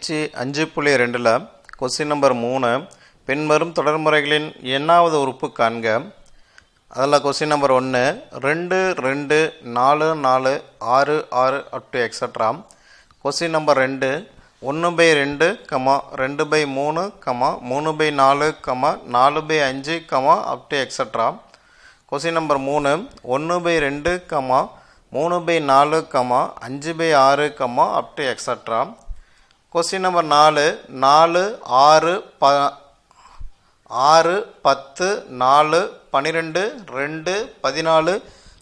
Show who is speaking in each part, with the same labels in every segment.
Speaker 1: 5.2 question number 3 பின்வரும் தொடர்முறைகளின் எண்ணாவது உறுப்பு காண்க. அதில் question number 1 2 2 4 4 6 6 up to extra. Question number 2 1/2 2/3 3/4 4/5 up to extra. Question number 3 1/2 3/4 5/6 up to extra. Question number 4 4 6 6 10 4 12 2 14 0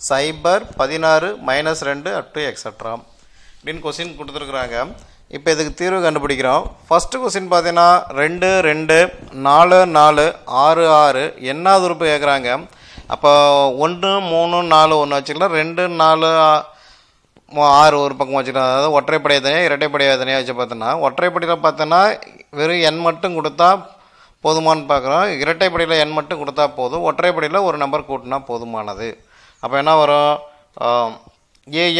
Speaker 1: 16 -2 up to extra அப்படின்னு question கொடுத்துருக்குறாங்க. இப்போ இதுக்கு தீர்வு கண்டுபிடிக்கிறோம். ஃபஸ்ட்டு கொஸ்டின் பார்த்தீங்கன்னா 2 2 4 4 6 6 என்னாவது உறுப்பு கேட்குறாங்க. அப்போ 1 3 4 1 வச்சுக்கலாம், 2 4 6 ஒரு பக்கம் வச்சுக்கலாம். அதாவது ஒற்றைப்படை தனியாக இரட்டைப்படை தனியாக வச்சு பார்த்தோன்னா ஒற்றைப்படையில் பார்த்தோன்னா வெறும் எண் மட்டும் கொடுத்தா போதுமானு பார்க்குறோம். இரட்டைப்படையில் எண் மட்டும் கொடுத்தா போதும், ஒற்றைப்படையில் ஒரு நம்பர் கூட்டினா போதுமானது. அப்போ என்ன வரும்?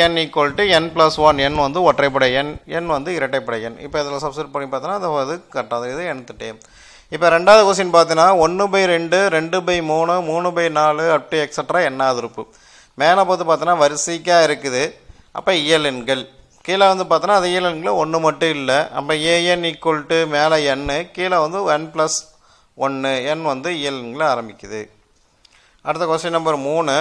Speaker 1: an = n+1. n வந்து ஒற்றைப்படை எண், n வந்து இரட்டைப்படை எண். இப்போ இதில் சப்ஸ்டிட் பண்ணி பார்த்தோன்னா அது கரெக்டாக இது nth டைம். இப்போ ரெண்டாவது கொஸ்டின் பார்த்தீங்கன்னா 1/2 2/3 3/4 அப் டு எக்ஸட்ரா என்னாவது உறுப்பு. மேலே பார்த்து பார்த்தோன்னா வரிசைக்காக இருக்குது. அப்போ இயல் எண்கள். கீழே வந்து பார்த்தோன்னா அது இயல் எண்கள் ஒன்று மட்டும் இல்லை. அப்போ an = மேலே n, கீழே வந்து n+1, n வந்து இயல் எண்களை ஆரம்பிக்குது. அடுத்த கொஸ்டின் நம்பர் 3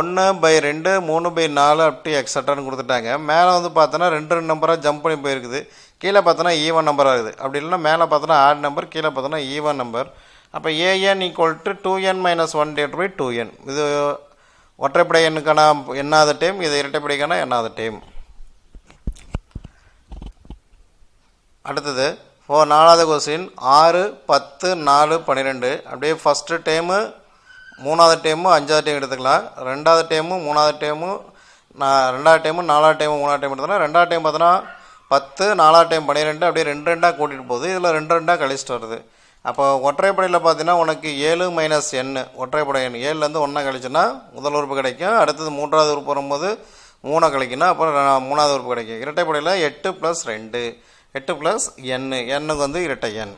Speaker 1: 1/2 3/4 அப் டு எக்ஸட்ரான்னு கொடுத்துட்டாங்க. மேலே வந்து பார்த்தோன்னா 2 நம்பராக ஜம்ப் பண்ணி போயிருக்குது. கீழே பார்த்தோன்னா ஈவன் நம்பராக இருக்குது. அப்படி இல்லைன்னா மேலே பார்த்தோன்னா ஆட் நம்பர், கீழே பார்த்தோன்னா ஈவன் நம்பர். அப்போ an = 2n - 1/2n. இது ஒற்றைப்படை எண்ணுக்கான எண்ணாவது டைம், இது இரட்டைப்படைக்கான எண்ணாவது டைம். அடுத்தது நாலாவது கொஸ்டின் 6 10 4 12. அப்படியே ஃபஸ்ட்டு டைமு மூணாவது டைமு அஞ்சாவது டைம் எடுத்துக்கலாம். ரெண்டாவது டைமு மூணாவது டைமு ரெண்டாவது டைமு நாலாவது டைமு மூணாவது டைம் எடுத்துக்கலாம். ரெண்டாவது டைம் பார்த்தோன்னா 10, நாலாவது டைம் 12, அப்படியே 2 2 கூட்டிகிட்டு போகுது. இதில் 2 2 கழிச்சிட்டு வருது. அப்போ ஒற்றைப்படையில் பார்த்தீங்கன்னா உனக்கு 7 - n ஒற்றைப்படை எண். 7லேருந்து 1 கழிச்சுன்னா முதல் உறுப்பு கிடைக்கும். அடுத்தது மூன்றாவது உறுப்பு வரும்போது 3 கழிக்கணும், அப்புறம் மூணாவது உறுப்பு கிடைக்கும். இரட்டைப்படையில் 8 + 2 8 + n, n வந்து இரட்டை எண்.